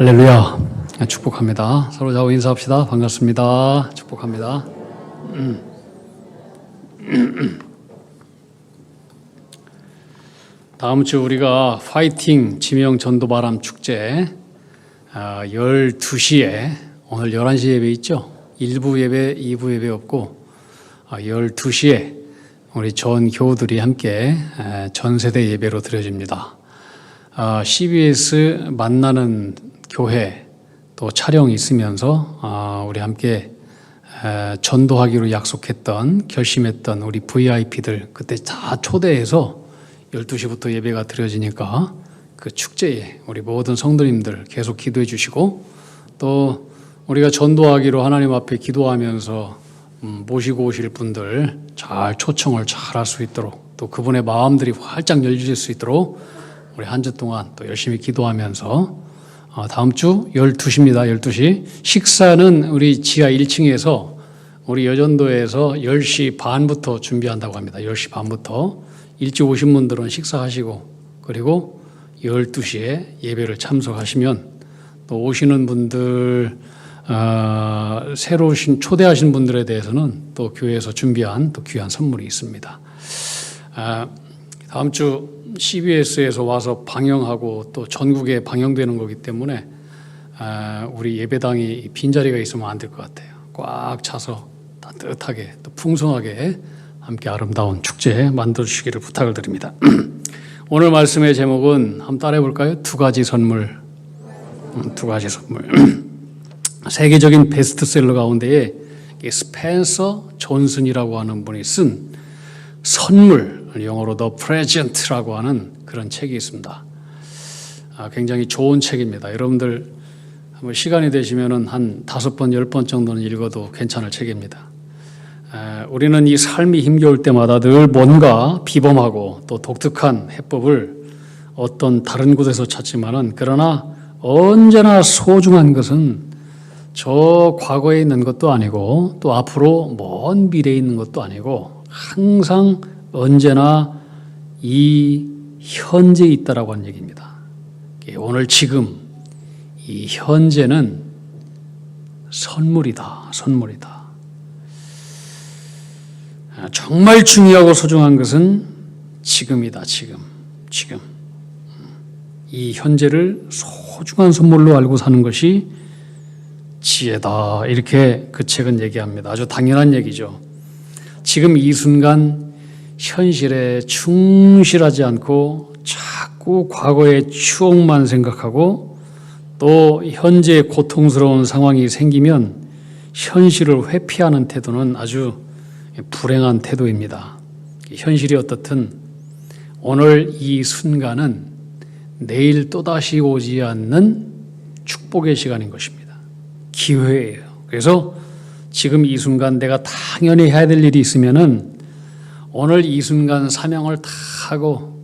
할렐루야. 축복합니다. 서로 자고 인사합시다. 반갑습니다. 축복합니다. 다음 주 우리가 파이팅 지명 전도바람 축제 12시에 오늘 11시 예배 있죠? 1부 예배, 2부 예배 없고 12시에 우리 전 교우들이 함께 전세대 예배로 드려집니다. CBS 만나는 교회 또 촬영이 있으면서 우리 함께 전도하기로 약속했던 결심했던 우리 VIP들 그때 다 초대해서 12시부터 예배가 드려지니까 그 축제에 우리 모든 성도님들 계속 기도해 주시고 또 우리가 전도하기로 하나님 앞에 기도하면서 모시고 오실 분들 잘 초청을 잘 할 수 있도록 또 그분의 마음들이 활짝 열릴 수 있도록 우리 한 주 동안 또 열심히 기도하면서 다음 주 12시입니다. 12시. 식사는 우리 지하 1층에서 우리 여전도에서 10시 반부터 준비한다고 합니다. 10시 반부터. 일찍 오신 분들은 식사하시고 그리고 12시에 예배를 참석하시면 또 오시는 분들 새로 오신 초대하신 분들에 대해서는 또 교회에서 준비한 또 귀한 선물이 있습니다. 다음 주 CBS에서 와서 방영하고 또 전국에 방영되는 거기 때문에 우리 예배당이 빈자리가 있으면 안 될 것 같아요. 꽉 차서 따뜻하게 또 풍성하게 함께 아름다운 축제 만들어주시기를 부탁을 드립니다. 오늘 말씀의 제목은 한번 따라해 볼까요? 두 가지 선물. 두 가지 선물. 세계적인 베스트셀러 가운데에 스펜서 존슨이라고 하는 분이 쓴 선물, 영어로 The Present라고 하는 그런 책이 있습니다. 굉장히 좋은 책입니다. 여러분들 한번 시간이 되시면은 한 5번, 10번 정도는 읽어도 괜찮을 책입니다. 우리는 이 삶이 힘겨울 때마다 늘 뭔가 비범하고 또 독특한 해법을 어떤 다른 곳에서 찾지만은 그러나 언제나 소중한 것은 저 과거에 있는 것도 아니고 또 앞으로 먼 미래에 있는 것도 아니고 항상 언제나 이 현재에 있다라고 하는 얘기입니다. 오늘 지금 이 현재는 선물이다. 선물이다. 정말 중요하고 소중한 것은 지금이다. 지금. 이 현재를 소중한 선물로 알고 사는 것이 지혜다. 이렇게 그 책은 얘기합니다. 아주 당연한 얘기죠. 지금 이 순간 현실에 충실하지 않고 자꾸 과거의 추억만 생각하고 또 현재의 고통스러운 상황이 생기면 현실을 회피하는 태도는 아주 불행한 태도입니다. 현실이 어떻든 오늘 이 순간은 내일 또다시 오지 않는 축복의 시간인 것입니다. 기회예요. 그래서 지금 이 순간 내가 당연히 해야 될 일이 있으면은 오늘 이 순간 사명을 다 하고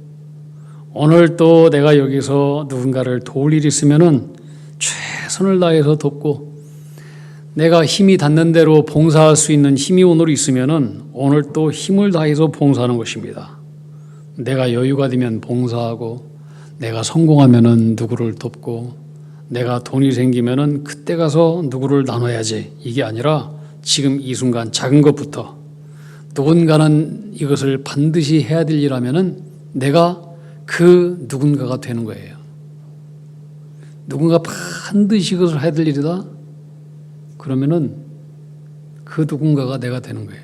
오늘 또 내가 여기서 누군가를 도울 일이 있으면은 최선을 다해서 돕고 내가 힘이 닿는 대로 봉사할 수 있는 힘이 오늘 있으면은 오늘 또 힘을 다해서 봉사하는 것입니다. 내가 여유가 되면 봉사하고 내가 성공하면은 누구를 돕고 내가 돈이 생기면은 그때 가서 누구를 나눠야지 이게 아니라 지금 이 순간 작은 것부터 누군가는 이것을 반드시 해야 될 일하면은 내가 그 누군가가 되는 거예요. 누군가 반드시 이것을 해야 될 일이다. 그러면은 그 누군가가 내가 되는 거예요.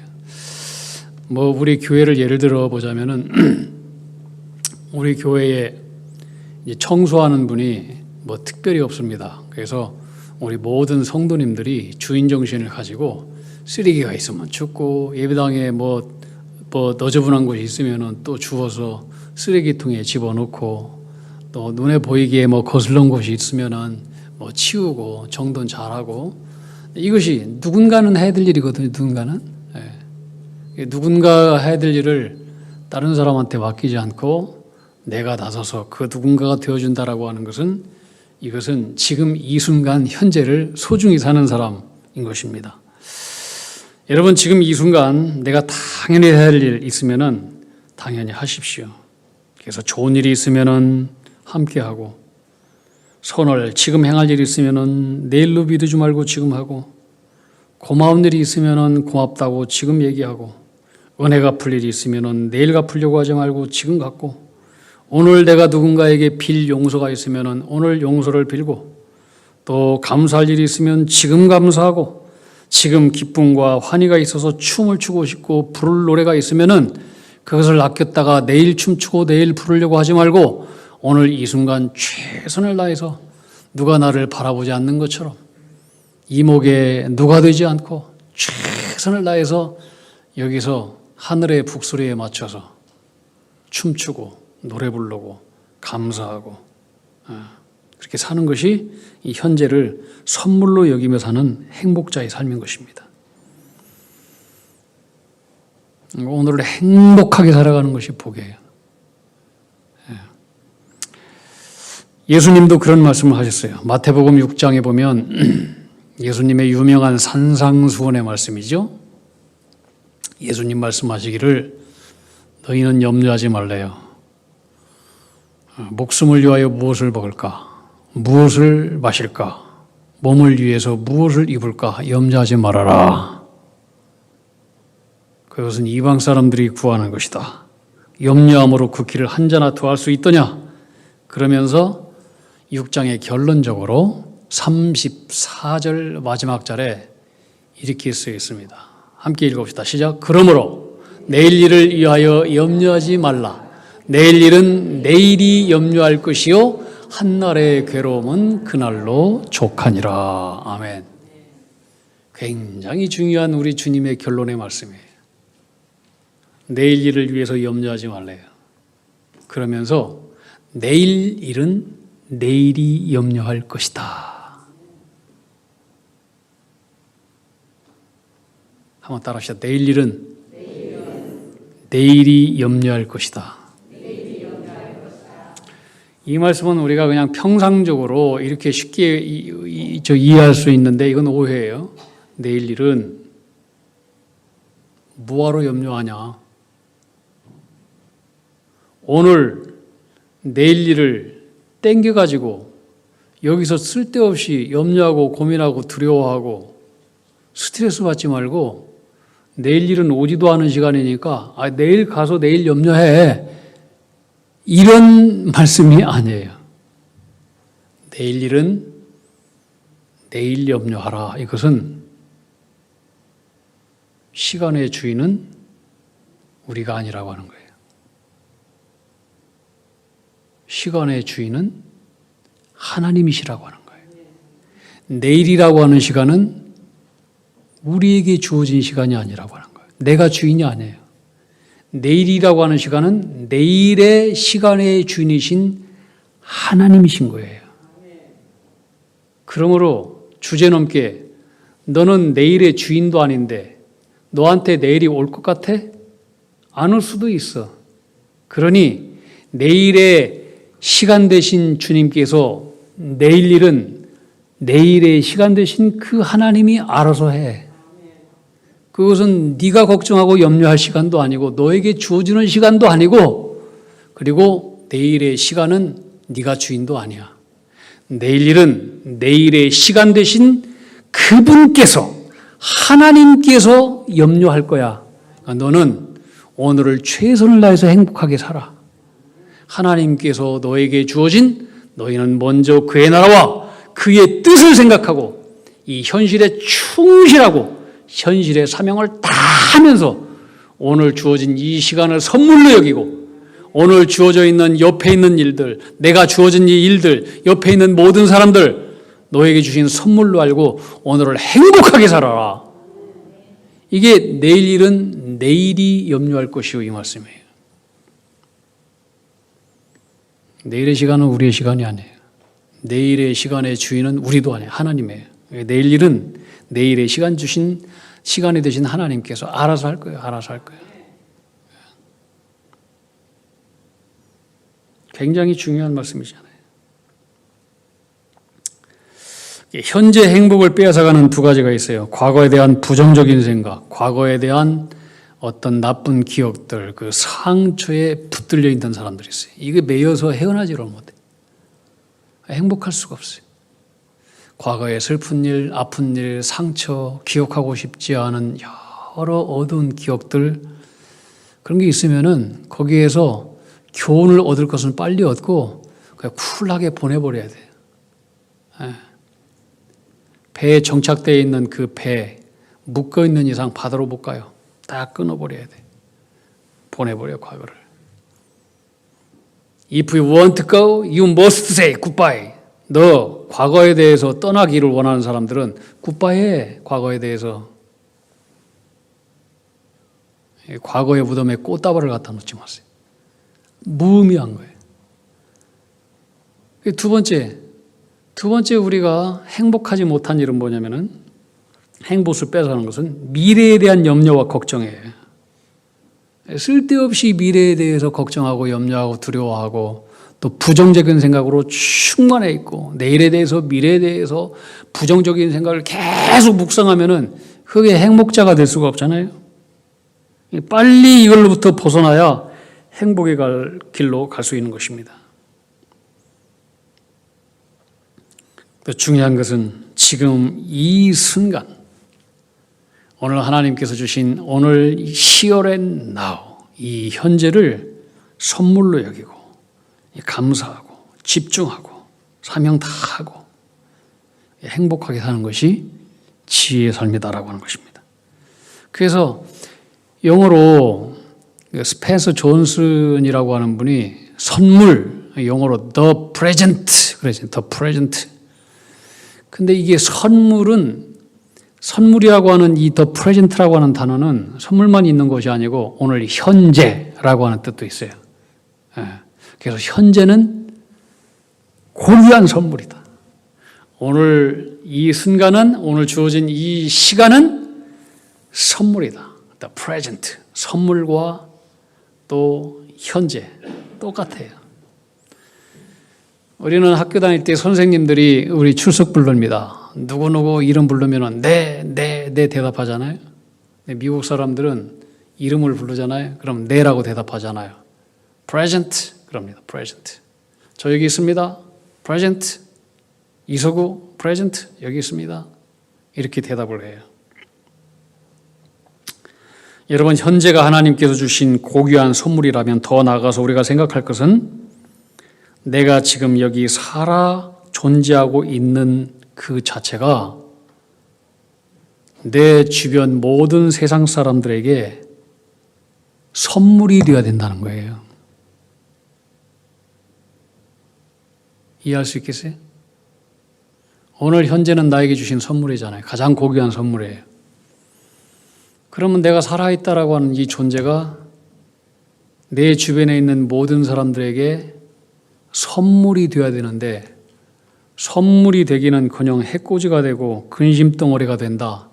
뭐 우리 교회를 예를 들어 보자면은 우리 교회에 이제 청소하는 분이 뭐 특별히 없습니다. 그래서 우리 모든 성도님들이 주인 정신을 가지고 쓰레기가 있으면 줍고 예배당에 뭐 너저분한 곳이 있으면은 또 주워서 쓰레기통에 집어넣고 또 눈에 보이기에 뭐 거슬린 곳이 있으면은 뭐 치우고 정돈 잘하고 이것이 누군가는 해야 될 일이거든요. 누군가는 누군가 해야 될 일을 다른 사람한테 맡기지 않고 내가 나서서 그 누군가가 되어준다라고 하는 것은 이것은 지금 이 순간 현재를 소중히 사는 사람인 것입니다. 여러분 지금 이 순간 내가 당연히 해야 할 일 있으면은 당연히 하십시오. 그래서 좋은 일이 있으면은 함께하고 선을 지금 행할 일이 있으면은 내일로 미루지 말고 지금 하고, 고마운 일이 있으면은 고맙다고 지금 얘기하고, 은혜 갚을 일이 있으면은 내일 갚으려고 하지 말고 지금 갚고, 오늘 내가 누군가에게 빌 용서가 있으면은 오늘 용서를 빌고, 또 감사할 일이 있으면 지금 감사하고, 지금 기쁨과 환희가 있어서 춤을 추고 싶고 부를 노래가 있으면은 그것을 아꼈다가 내일 춤추고 내일 부르려고 하지 말고 오늘 이 순간 최선을 다해서 누가 나를 바라보지 않는 것처럼 이목에 누가 되지 않고 최선을 다해서 여기서 하늘의 북소리에 맞춰서 춤추고 노래 부르고 감사하고 그렇게 사는 것이 이 현재를 선물로 여기며 사는 행복자의 삶인 것입니다. 오늘을 행복하게 살아가는 것이 복이에요. 예수님도 그런 말씀을 하셨어요. 마태복음 6장에 보면 예수님의 유명한 산상수훈의 말씀이죠. 예수님 말씀하시기를 너희는 염려하지 말래요. 목숨을 위하여 무엇을 먹을까? 무엇을 마실까? 몸을 위해서 무엇을 입을까? 염려하지 말아라. 그것은 이방 사람들이 구하는 것이다. 염려함으로 그 길을 한 자나 더할 수 있더냐? 그러면서 6장의 결론적으로 34절 마지막 절에 이렇게 쓰여 있습니다. 함께 읽어봅시다. 시작. 그러므로 내일 일을 위하여 염려하지 말라. 내일 일은 내일이 염려할 것이요 한날의 괴로움은 그날로 족하니라. 아멘. 굉장히 중요한 우리 주님의 결론의 말씀이에요. 내일 일을 위해서 염려하지 말래요. 그러면서 내일 일은 내일이 염려할 것이다. 한번 따라합시다. 내일 일은 내일이 염려할 것이다. 이 말씀은 우리가 그냥 평상적으로 이렇게 쉽게 이해할 수 있는데 이건 오해예요. 내일 일은 뭐하러 염려하냐? 오늘 내일 일을 땡겨가지고 여기서 쓸데없이 염려하고 고민하고 두려워하고 스트레스 받지 말고 내일 일은 오지도 않은 시간이니까 내일 가서 내일 염려해. 이런 말씀이 아니에요. 내일 일은 내일 염려하라. 이것은 시간의 주인은 우리가 아니라고 하는 거예요. 시간의 주인은 하나님이시라고 하는 거예요. 내일이라고 하는 시간은 우리에게 주어진 시간이 아니라고 하는 거예요. 내가 주인이 아니에요. 내일이라고 하는 시간은 내일의 시간의 주인이신 하나님이신 거예요. 그러므로 주제넘게 너는 내일의 주인도 아닌데 너한테 내일이 올 것 같아? 안 올 수도 있어. 그러니 내일의 시간 되신 주님께서 내일 일은 내일의 시간 되신 그 하나님이 알아서 해. 그것은 네가 걱정하고 염려할 시간도 아니고 너에게 주어지는 시간도 아니고 그리고 내일의 시간은 네가 주인도 아니야. 내일 일은 내일의 시간 되신 그분께서 하나님께서 염려할 거야. 그러니까 너는 오늘을 최선을 다해서 행복하게 살아. 하나님께서 너에게 주어진 너희는 먼저 그의 나라와 그의 뜻을 생각하고 이 현실에 충실하고 현실의 사명을 다 하면서 오늘 주어진 이 시간을 선물로 여기고 오늘 주어져 있는 옆에 있는 일들, 내가 주어진 이 일들, 옆에 있는 모든 사람들 너에게 주신 선물로 알고 오늘을 행복하게 살아라. 이게 내일 일은 내일이 염려할 것이요 이 말씀이에요. 내일의 시간은 우리의 시간이 아니에요. 내일의 시간의 주인은 우리도 아니에요. 하나님이에요. 내일 일은 내일의 시간 주신 시간이 되신 하나님께서 알아서 할 거예요. 알아서 할 거예요. 굉장히 중요한 말씀이잖아요. 현재 행복을 빼앗아가는 두 가지가 있어요. 과거에 대한 부정적인 생각, 과거에 대한 어떤 나쁜 기억들, 그 상처에 붙들려 있는 사람들이 있어요. 이게 매여서 헤어나지를 못해. 행복할 수가 없어요. 과거의 슬픈 일, 아픈 일, 상처, 기억하고 싶지 않은 여러 어두운 기억들, 그런 게 있으면은 거기에서 교훈을 얻을 것은 빨리 얻고 그냥 쿨하게 보내버려야 돼요. 배에 정착되어 있는 그 배, 묶어 있는 이상 바다로 못 가요. 다 끊어버려야 돼. 보내버려, 과거를. If you want to go, you must say goodbye. 너 과거에 대해서 떠나기를 원하는 사람들은 굿바이해. 과거에 대해서. 과거의 무덤에 꽃다발을 갖다 놓지 마세요. 무의미한 거예요. 두 번째 우리가 행복하지 못한 일은 뭐냐면은, 행복을 뺏어가는 것은 미래에 대한 염려와 걱정이에요. 쓸데없이 미래에 대해서 걱정하고 염려하고 두려워하고 또 부정적인 생각으로 충만해 있고 내일에 대해서 미래에 대해서 부정적인 생각을 계속 묵상하면은 그게 행복자가 될 수가 없잖아요. 빨리 이걸로부터 벗어나야 행복의 길로 갈 수 있는 것입니다. 또 중요한 것은 지금 이 순간, 오늘 하나님께서 주신 오늘 here and now, 이 현재를 선물로 여기고 감사하고 집중하고 사명 다하고 행복하게 사는 것이 지혜의 삶이다라고 하는 것입니다. 그래서 영어로 스펜서 존슨이라고 하는 분이 선물, 영어로 the present 그래서 the present. 근데 이게 선물이라고 하는 이 the present라고 하는 단어는 선물만 있는 것이 아니고 오늘 현재라고 하는 뜻도 있어요. 그래서 현재는 고귀한 선물이다. 오늘 이 순간은, 오늘 주어진 이 시간은 선물이다. The present. 선물과 또 현재 똑같아요. 우리는 학교 다닐 때 선생님들이 우리 출석 부릅니다. 누구누구 이름 부르면은 네 대답하잖아요. 미국 사람들은 이름을 부르잖아요. 그럼 네라고 대답하잖아요. present 그럽니다. present. 저 여기 있습니다. present. 이서구 present 여기 있습니다. 이렇게 대답을 해요. 여러분, 현재가 하나님께서 주신 고귀한 선물이라면 더 나아가서 우리가 생각할 것은 내가 지금 여기 살아 존재하고 있는 그 자체가 내 주변 모든 세상 사람들에게 선물이 되어야 된다는 거예요. 이해할 수 있겠어요? 오늘 현재는 나에게 주신 선물이잖아요. 가장 고귀한 선물이에요. 그러면 내가 살아있다라고 하는 이 존재가 내 주변에 있는 모든 사람들에게 선물이 되어야 되는데, 선물이 되기는커녕 해코지가 되고 근심덩어리가 된다.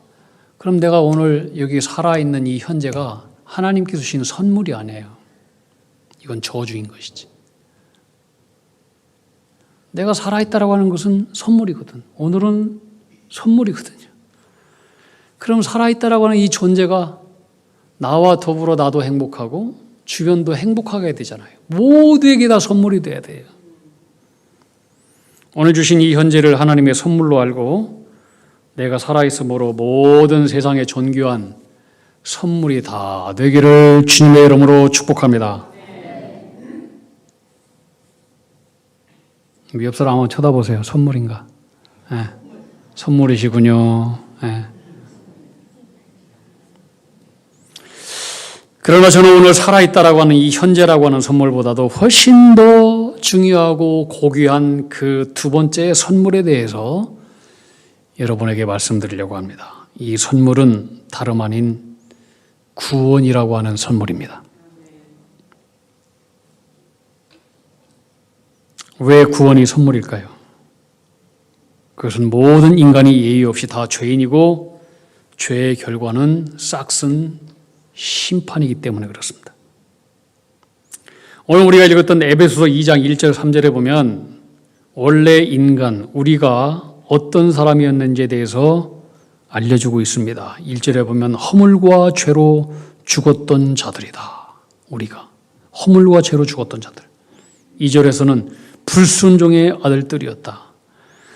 그럼 내가 오늘 여기 살아있는 이 현재가 하나님께서 주신 선물이 아니에요. 이건 저주인 것이지. 내가 살아있다라고 하는 것은 선물이거든. 오늘은 선물이거든요. 그럼 살아있다라고 하는 이 존재가 나와 더불어 나도 행복하고 주변도 행복하게 해야 되잖아요. 모두에게 다 선물이 돼야 돼요. 오늘 주신 이 현재를 하나님의 선물로 알고 내가 살아있음으로 모든 세상에 존귀한 선물이 다 되기를 주님의 이름으로 축복합니다. 옆 사람 한번 쳐다보세요. 선물인가? 네. 선물이시군요. 네. 그러나 저는 오늘 살아있다라고 하는 이 현재라고 하는 선물보다도 훨씬 더 중요하고 고귀한 그 두 번째 선물에 대해서 여러분에게 말씀드리려고 합니다. 이 선물은 다름 아닌 구원이라고 하는 선물입니다. 왜 구원이 선물일까요? 그것은 모든 인간이 예의 없이 다 죄인이고 죄의 결과는 싹슨 심판이기 때문에 그렇습니다. 오늘 우리가 읽었던 에베소서 2장 1절 3절에 보면 원래 인간, 우리가 어떤 사람이었는지에 대해서 알려주고 있습니다. 1절에 보면 허물과 죄로 죽었던 자들이다. 우리가 허물과 죄로 죽었던 자들. 2절에서는 불순종의 아들들이었다.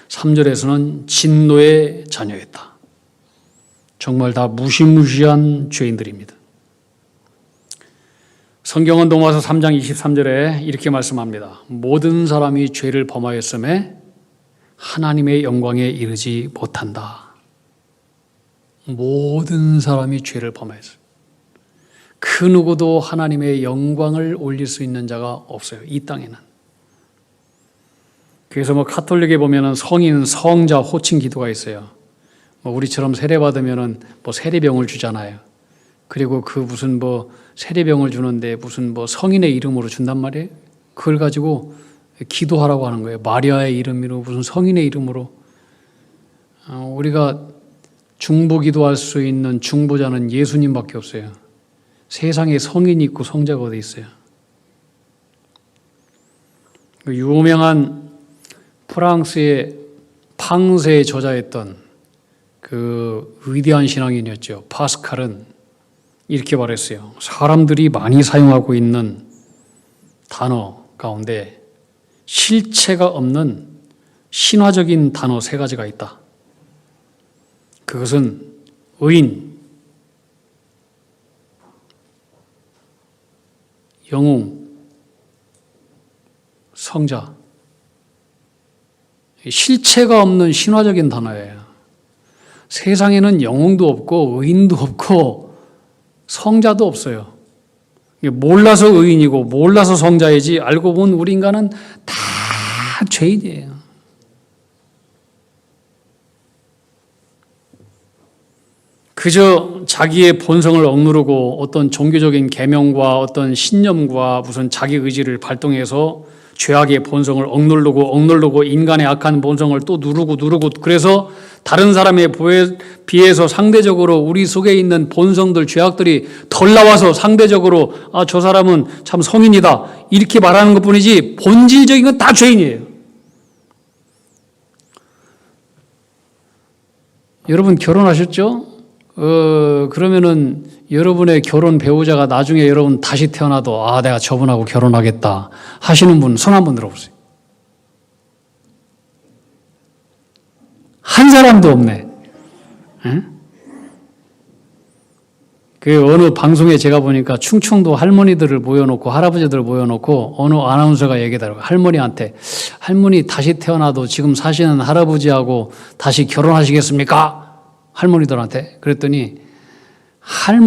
3절에서는 진노의 자녀였다. 정말 다 무시무시한 죄인들입니다. 성경은 로마서 3장 23절에 이렇게 말씀합니다. 모든 사람이 죄를 범하였음에 하나님의 영광에 이르지 못한다. 모든 사람이 죄를 범하였어요. 그 누구도 하나님의 영광을 올릴 수 있는 자가 없어요. 이 땅에는. 그래서 카톨릭에 보면은 성인, 성자 호칭 기도가 있어요. 우리처럼 세례받으면은 세례병을 주잖아요. 그리고 그 무슨 세례병을 주는데 무슨 성인의 이름으로 준단 말이에요. 그걸 가지고 기도하라고 하는 거예요. 마리아의 이름으로 무슨 성인의 이름으로. 우리가 중보 기도할 수 있는 중보자는 예수님밖에 없어요. 세상에 성인이 있고 성자가 어디 있어요. 유명한 프랑스의 팡세의 저자였던 그 위대한 신앙인이었죠. 파스칼은 이렇게 말했어요. 사람들이 많이 사용하고 있는 단어 가운데 실체가 없는 신화적인 단어 3가지가 있다. 그것은 의인, 영웅, 성자. 실체가 없는 신화적인 단어예요. 세상에는 영웅도 없고 의인도 없고 성자도 없어요. 몰라서 의인이고 몰라서 성자이지 알고 보면 우리 인간은 다 죄인이에요. 그저 자기의 본성을 억누르고 어떤 종교적인 계명과 어떤 신념과 무슨 자기 의지를 발동해서 죄악의 본성을 억누르고 인간의 악한 본성을 또 누르고 그래서 다른 사람에 비해서 상대적으로 우리 속에 있는 본성들, 죄악들이 덜 나와서 상대적으로 저 사람은 참 성인이다 이렇게 말하는 것뿐이지 본질적인 건 다 죄인이에요. 여러분 결혼하셨죠? 그러면은 여러분의 결혼 배우자가 나중에 여러분 다시 태어나도 내가 저분하고 결혼하겠다 하시는 분 손 한번 들어보세요. 한 사람도 없네. 그 어느 방송에 제가 보니까 충청도 할머니들을 모여놓고 할아버지들을 모여놓고 어느 아나운서가 얘기하더라고요. 할머니 다시 태어나도 지금 사시는 할아버지하고 다시 결혼하시겠습니까? 할머니들한테. 그랬더니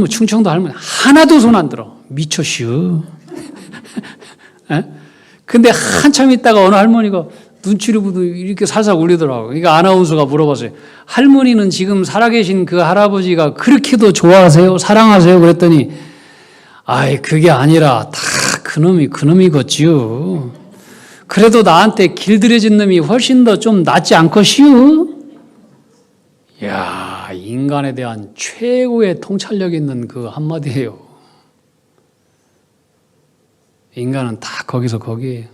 충청도 할머니 하나도 손 안 들어. 미쳤슈. 근데 한참 있다가 어느 할머니가 눈치를 보도 이렇게 살살 울리더라고요. 그러니까 아나운서가 물어봤어요. 할머니는 지금 살아계신 그 할아버지가 그렇게도 좋아하세요? 사랑하세요? 그랬더니 그게 아니라 다 그놈이겠지요. 그래도 나한테 길들여진 놈이 훨씬 더 좀 낫지 않겠시요? 이야, 인간에 대한 최고의 통찰력 있는 그 한마디예요. 인간은 다 거기서 거기에요.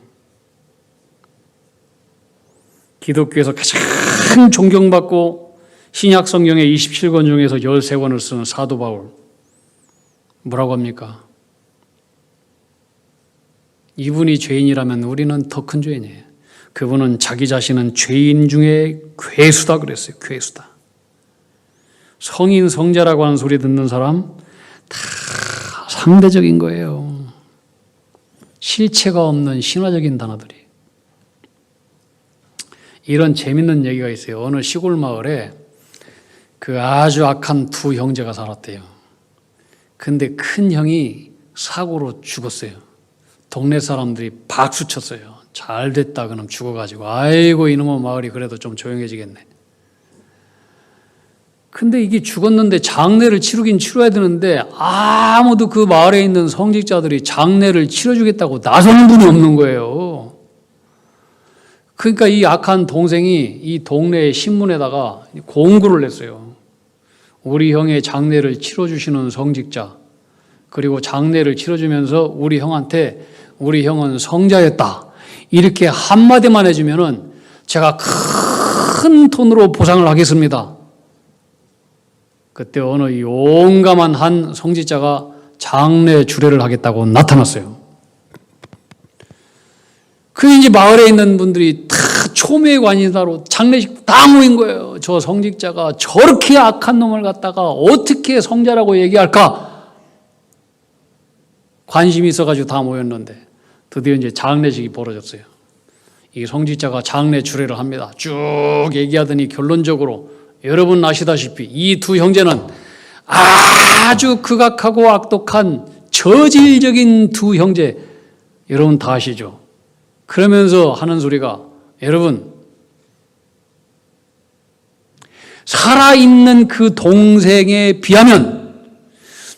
기독교에서 가장 존경받고 신약 성경의 27권 중에서 13권을 쓰는 사도 바울. 뭐라고 합니까? 이분이 죄인이라면 우리는 더 큰 죄인이에요. 그분은 자기 자신은 죄인 중에 괴수다 그랬어요. 괴수다. 성인, 성자라고 하는 소리 듣는 사람 다 상대적인 거예요. 실체가 없는 신화적인 단어들이. 이런 재밌는 얘기가 있어요. 어느 시골 마을에 그 아주 악한 두 형제가 살았대요. 근데 큰 형이 사고로 죽었어요. 동네 사람들이 박수 쳤어요. 잘 됐다 그놈 죽어가지고. 아이고 이놈의 마을이 그래도 좀 조용해지겠네. 근데 이게 죽었는데 장례를 치르긴 치러야 되는데 아무도 그 마을에 있는 성직자들이 장례를 치러주겠다고 나서는 분이 없는 거예요. 그러니까 이 악한 동생이 이 동네의 신문에다가 공고를 냈어요. 우리 형의 장례를 치러주시는 성직자, 그리고 장례를 치러주면서 우리 형한테 우리 형은 성자였다 이렇게 한마디만 해주면은 제가 큰 돈으로 보상을 하겠습니다. 그때 어느 용감한 한 성직자가 장례 주례를 하겠다고 나타났어요. 이제 마을에 있는 분들이 다 초미의 관이다로 장례식 다 모인 거예요. 저 성직자가 저렇게 악한 놈을 갖다가 어떻게 성자라고 얘기할까? 관심이 있어가지고 다 모였는데 드디어 이제 장례식이 벌어졌어요. 이 성직자가 장례 주례를 합니다. 쭉 얘기하더니 결론적으로 여러분 아시다시피 이 두 형제는 아주 극악하고 악독한 저질적인 두 형제, 여러분 다 아시죠? 그러면서 하는 소리가, 여러분 살아있는 그 동생에 비하면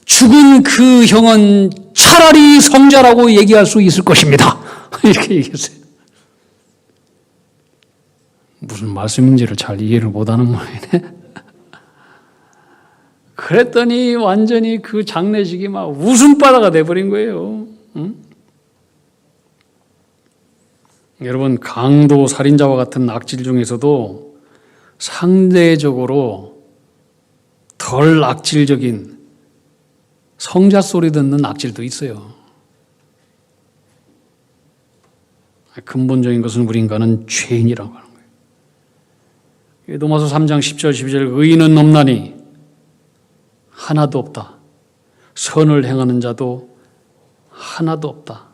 죽은 그 형은 차라리 성자라고 얘기할 수 있을 것입니다. 이렇게 얘기했어요. 무슨 말씀인지를 잘 이해를 못하는 모양이네. 그랬더니 완전히 그 장례식이 막 웃음바다가 돼버린 거예요. 응? 여러분, 강도 살인자와 같은 악질 중에서도 상대적으로 덜 악질적인 성자 소리 듣는 악질도 있어요. 근본적인 것은 우리 인간은 죄인이라고 하는 거예요. 로마서 3장 10절 12절 의인은 없나니 하나도 없다. 선을 행하는 자도 하나도 없다.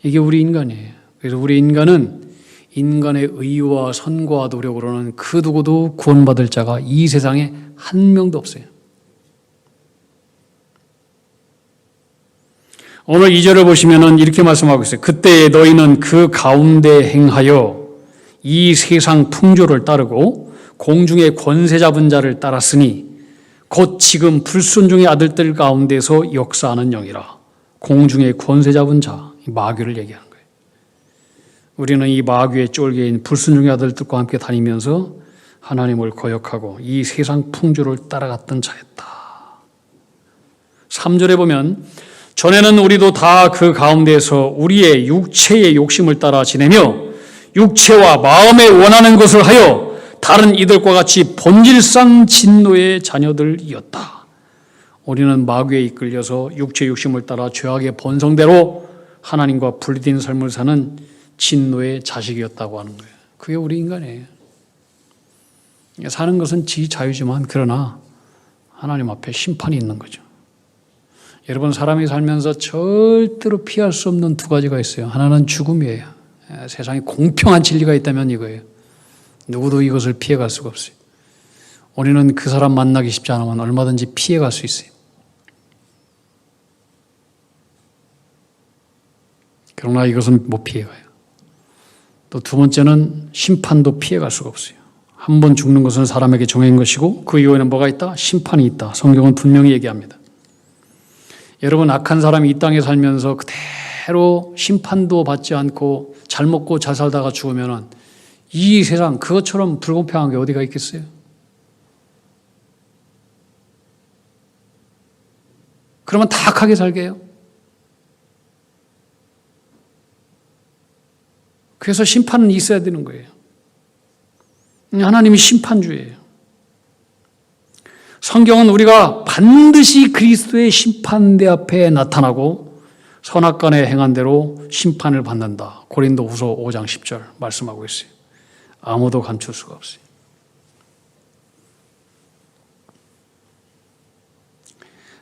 이게 우리 인간이에요. 그래서 우리 인간은 인간의 의와 선과 노력으로는 그 누구도 구원받을 자가 이 세상에 한 명도 없어요. 오늘 2절을 보시면 이렇게 말씀하고 있어요. 그때 너희는 그 가운데 행하여 이 세상 풍조를 따르고 공중의 권세 잡은 자를 따랐으니 곧 지금 불순종의 아들들 가운데서 역사하는 영이라. 공중의 권세 잡은 자, 마귀를 얘기하는 거예요. 우리는 이 마귀의 쫄개인 불순종의 아들들과 함께 다니면서 하나님을 거역하고 이 세상 풍조를 따라갔던 자였다. 3절에 보면 전에는 우리도 다 그 가운데서 우리의 육체의 욕심을 따라 지내며 육체와 마음에 원하는 것을 하여 다른 이들과 같이 본질상 진노의 자녀들이었다. 우리는 마귀에 이끌려서 육체 욕심을 따라 죄악의 본성대로 하나님과 분리된 삶을 사는 진노의 자식이었다고 하는 거예요. 그게 우리 인간이에요. 사는 것은 지 자유지만 그러나 하나님 앞에 심판이 있는 거죠. 여러분, 사람이 살면서 절대로 피할 수 없는 두 가지가 있어요. 하나는 죽음이에요. 세상에 공평한 진리가 있다면 이거예요. 누구도 이것을 피해갈 수가 없어요. 우리는 그 사람 만나기 쉽지 않으면 얼마든지 피해갈 수 있어요. 그러나 이것은 못 피해가요. 또 두 번째는 심판도 피해갈 수가 없어요. 한 번 죽는 것은 사람에게 정해진 것이고 그 이후에는 뭐가 있다? 심판이 있다. 성경은 분명히 얘기합니다. 여러분, 악한 사람이 이 땅에 살면서 그대로 심판도 받지 않고 잘 먹고 잘 살다가 죽으면 이 세상 그것처럼 불공평한 게 어디가 있겠어요? 그러면 다 악하게 살게 해요. 그래서 심판은 있어야 되는 거예요. 하나님이 심판주예요. 성경은 우리가 반드시 그리스도의 심판대 앞에 나타나고 선악간에 행한 대로 심판을 받는다. 고린도후서 5장 10절 말씀하고 있어요. 아무도 감출 수가 없어요.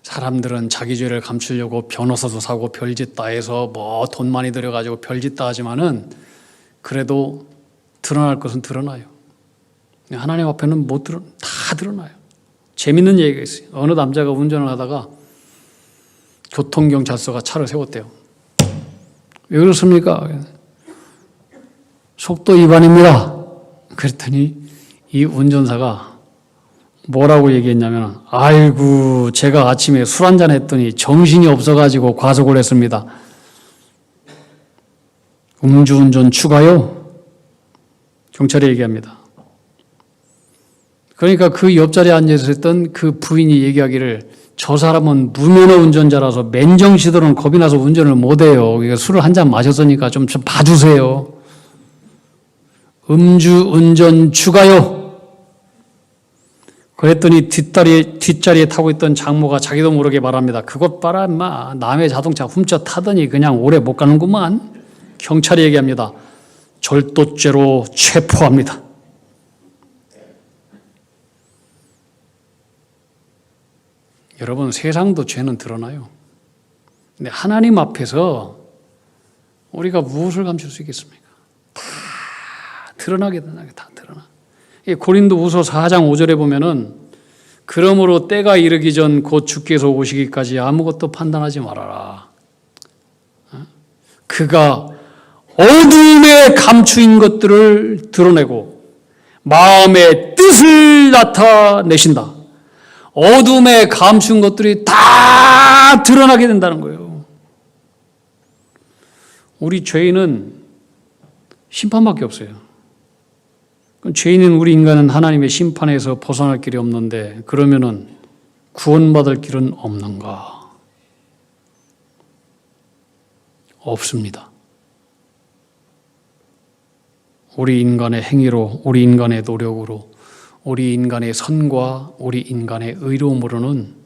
사람들은 자기 죄를 감추려고 변호사도 사고 별짓 다 해서 뭐 돈 많이 들여가지고 별짓 다 하지만은 그래도 드러날 것은 드러나요. 하나님 앞에는 다 드러나요. 재밌는 얘기가 있어요. 어느 남자가 운전을 하다가 교통경찰서가 차를 세웠대요. 왜 그렇습니까? 속도 위반입니다. 그랬더니 이 운전사가 뭐라고 얘기했냐면, 아이고, 제가 아침에 술 한잔 했더니 정신이 없어가지고 과속을 했습니다. 음주운전 추가요? 경찰이 얘기합니다. 그러니까 그 옆자리에 앉아있었던 그 부인이 얘기하기를, 저 사람은 무면허 운전자라서 맨정신으로는 겁이 나서 운전을 못해요. 그러니까 술을 한 잔 마셨으니까 좀 봐주세요. 음주운전 추가요? 그랬더니 뒷자리에 타고 있던 장모가 자기도 모르게 말합니다. 그것 봐라, 인마. 남의 자동차 훔쳐 타더니 그냥 오래 못 가는구만. 경찰이 얘기합니다. 절도죄로 체포합니다. 여러분, 세상도 죄는 드러나요. 근데 하나님 앞에서 우리가 무엇을 감출 수 있겠습니까? 다 드러나게 다 드러나. 고린도후서 4장 5절에 보면은 그러므로 때가 이르기 전 곧 주께서 오시기까지 아무것도 판단하지 말아라. 그가 어둠에 감추인 것들을 드러내고 마음의 뜻을 나타내신다. 어둠에 감춘 것들이 다 드러나게 된다는 거예요. 우리 죄인은 심판밖에 없어요. 죄인인 우리 인간은 하나님의 심판에서 벗어날 길이 없는데 그러면은 구원받을 길은 없는가? 없습니다. 우리 인간의 행위로, 우리 인간의 노력으로, 우리 인간의 선과 우리 인간의 의로움으로는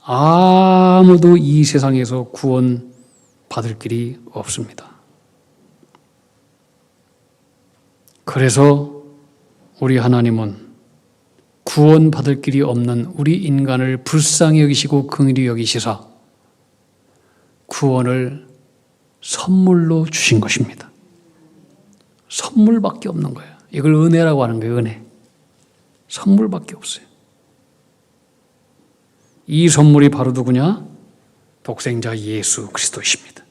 아무도 이 세상에서 구원받을 길이 없습니다. 그래서 우리 하나님은 구원받을 길이 없는 우리 인간을 불쌍히 여기시고 긍휼히 여기시사 구원을 선물로 주신 것입니다. 선물밖에 없는 거예요. 이걸 은혜라고 하는 거예요. 은혜. 선물밖에 없어요. 이 선물이 바로 누구냐? 독생자 예수 그리스도이십니다.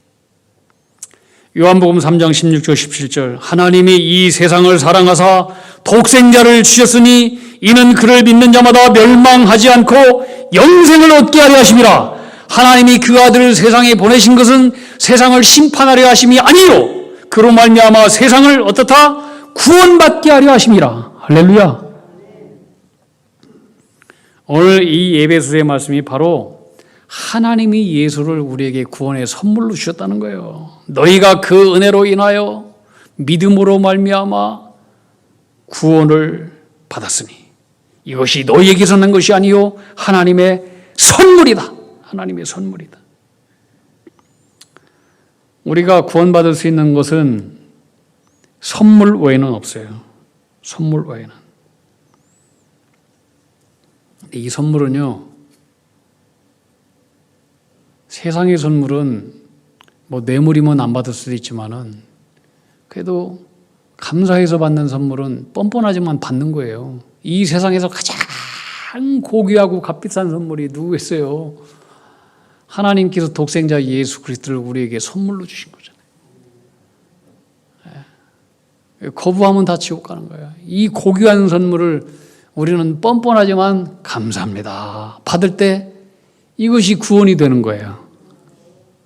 요한복음 3장 16절 17절 하나님이 이 세상을 사랑하사 독생자를 주셨으니 이는 그를 믿는 자마다 멸망하지 않고 영생을 얻게 하려 하심이라. 하나님이 그 아들을 세상에 보내신 것은 세상을 심판하려 하심이 아니요 그로 말미암아 세상을 어떻다? 구원받게 하려 하심이라. 할렐루야. 오늘 이 예배소의 말씀이 바로 하나님이 예수를 우리에게 구원의 선물로 주셨다는 거예요. 너희가 그 은혜로 인하여 믿음으로 말미암아 구원을 받았으니 이것이 너희에게서 난 것이 아니요 하나님의 선물이다. 하나님의 선물이다. 우리가 구원받을 수 있는 것은 선물 외에는 없어요. 선물 외에는. 이 선물은요, 세상의 선물은 뭐 뇌물이면 안 받을 수도 있지만은 그래도 감사해서 받는 선물은 뻔뻔하지만 받는 거예요. 이 세상에서 가장 고귀하고 값비싼 선물이 누구겠어요? 하나님께서 독생자 예수 그리스도를 우리에게 선물로 주신 거잖아요. 거부하면 다 지옥 가는 거예요. 이 고귀한 선물을 우리는 뻔뻔하지만 감사합니다. 받을 때 이것이 구원이 되는 거예요.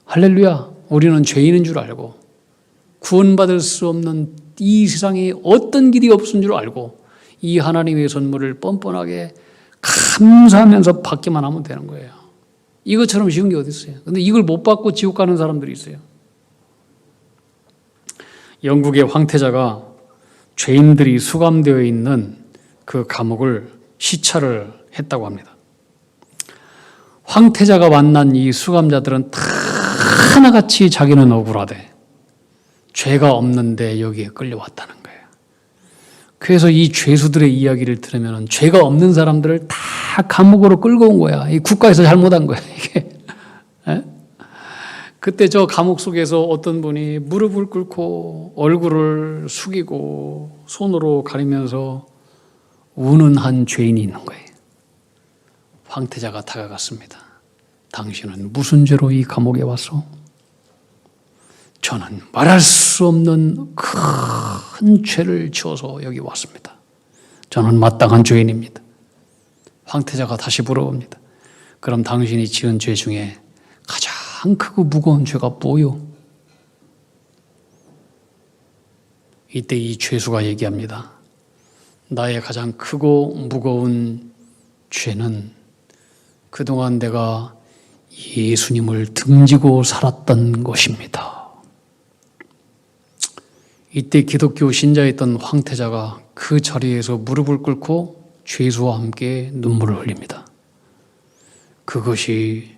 할렐루야. 우리는 죄인인 줄 알고 구원받을 수 없는 이 세상에 어떤 길이 없은 줄 알고 이 하나님의 선물을 뻔뻔하게 감사하면서 받기만 하면 되는 거예요. 이것처럼 쉬운 게 어디 있어요? 근데 이걸 못 받고 지옥 가는 사람들이 있어요. 영국의 황태자가 죄인들이 수감되어 있는 그 감옥을 시찰을 했다고 합니다. 황태자가 만난 이 수감자들은 다 하나같이 자기는 억울하대. 죄가 없는데 여기에 끌려왔다는 거예요. 그래서 이 죄수들의 이야기를 들으면 죄가 없는 사람들을 다 감옥으로 끌고 온 거야. 이 국가에서 잘못한 거야, 이게. 그때 저 감옥 속에서 어떤 분이 무릎을 꿇고 얼굴을 숙이고 손으로 가리면서 우는 한 죄인이 있는 거예요. 황태자가 다가갔습니다. 당신은 무슨 죄로 이 감옥에 왔소? 저는 말할 수 없는 큰 죄를 지어서 여기 왔습니다. 저는 마땅한 죄인입니다. 황태자가 다시 물어봅니다. 그럼 당신이 지은 죄 중에 가장 크고 무거운 죄가 뭐요? 이때 이 죄수가 얘기합니다. 나의 가장 크고 무거운 죄는 그동안 내가 예수님을 등지고 살았던 것입니다. 이때 기독교 신자였던 황태자가 그 자리에서 무릎을 꿇고 죄수와 함께 눈물을 흘립니다. 그것이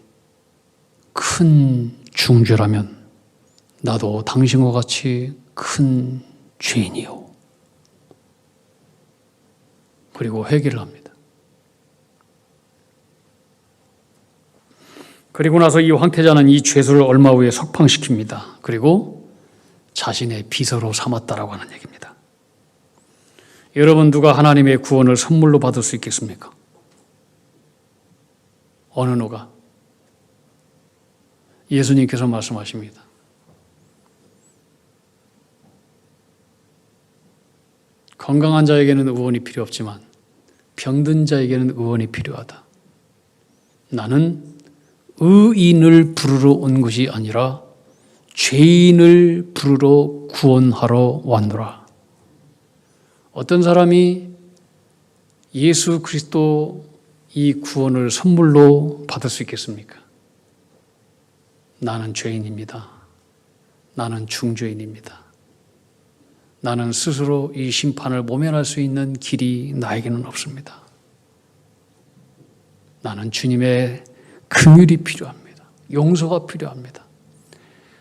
큰 중죄라면 나도 당신과 같이 큰 죄인이요. 그리고 회개를 합니다. 그리고 나서 이 황태자는 이 죄수를 얼마 후에 석방시킵니다. 그리고 자신의 비서로 삼았다라고 하는 얘기입니다. 여러분, 누가 하나님의 구원을 선물로 받을 수 있겠습니까? 어느 누가? 예수님께서 말씀하십니다. 건강한 자에게는 의원이 필요 없지만 병든 자에게는 의원이 필요하다. 나는 의인을 부르러 온 것이 아니라 죄인을 부르러 구원하러 왔노라. 어떤 사람이 예수 그리스도 이 구원을 선물로 받을 수 있겠습니까? 나는 죄인입니다. 나는 중죄인입니다. 나는 스스로 이 심판을 모면할 수 있는 길이 나에게는 없습니다. 나는 주님의 긍휼이 필요합니다. 용서가 필요합니다.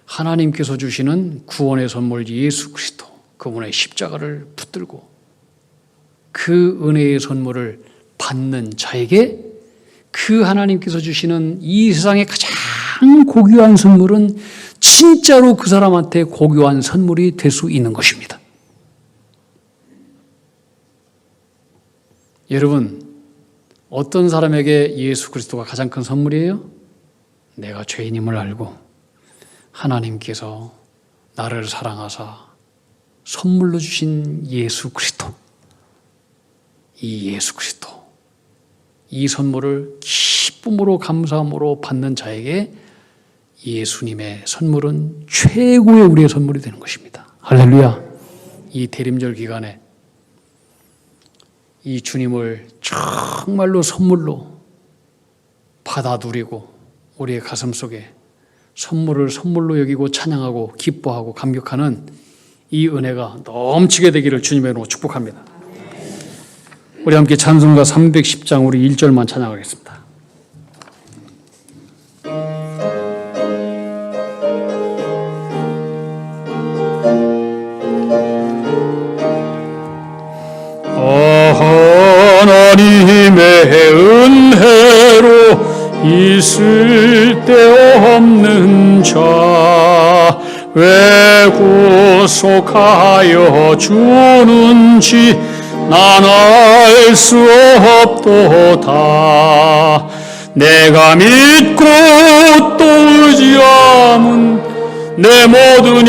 하나님께서 주시는 구원의 선물 예수 그리스도, 그분의 십자가를 붙들고 그 은혜의 선물을 받는 자에게 그 하나님께서 주시는 이 세상의 가장 고귀한 선물은 진짜로 그 사람한테 고귀한 선물이 될 수 있는 것입니다. 여러분, 어떤 사람에게 예수 그리스도가 가장 큰 선물이에요? 내가 죄인임을 알고 하나님께서 나를 사랑하사 선물로 주신 예수 그리스도, 이 예수 그리스도, 이 선물을 기쁨으로 감사함으로 받는 자에게 예수님의 선물은 최고의 우리의 선물이 되는 것입니다. 할렐루야. 이 대림절 기간에 이 주님을 정말로 선물로 받아 누리고 우리의 가슴 속에 선물을 선물로 여기고 찬양하고 기뻐하고 감격하는 이 은혜가 넘치게 되기를 주님의 이름으로 축복합니다. 우리 함께 찬송가 310장 우리 1절만 찬양하겠습니다. 하나님의 은혜로 있을 데 없는 자 왜 구속하여 주는지 난 알 수 없도다. 내가 믿고 또 의지함은 내 모든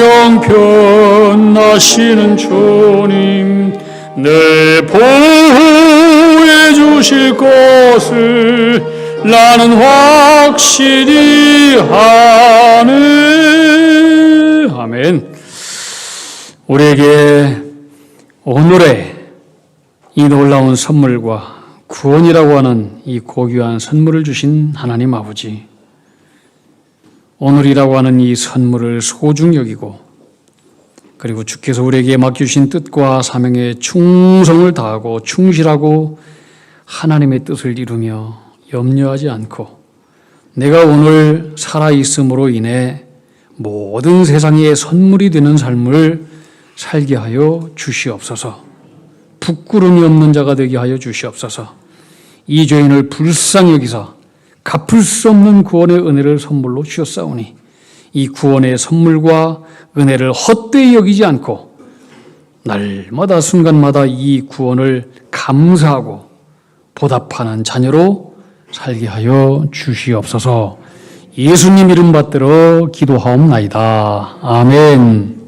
형편하시는 주님 늘 보호해 주실 것을 나는 확실히 아네. 아멘. 우리에게 오늘의 이 놀라운 선물과 구원이라고 하는 이 고귀한 선물을 주신 하나님 아버지, 오늘이라고 하는 이 선물을 소중히 여기고 그리고 주께서 우리에게 맡겨주신 뜻과 사명에 충성을 다하고 충실하고 하나님의 뜻을 이루며 염려하지 않고 내가 오늘 살아있음으로 인해 모든 세상의 선물이 되는 삶을 살게 하여 주시옵소서. 부끄러움이 없는 자가 되게 하여 주시옵소서. 이 죄인을 불쌍히 여기사 갚을 수 없는 구원의 은혜를 선물로 주셨사오니 이 구원의 선물과 은혜를 헛되이 여기지 않고 날마다 순간마다 이 구원을 감사하고 보답하는 자녀로 살게 하여 주시옵소서. 예수님 이름 받들어 기도하옵나이다. 아멘.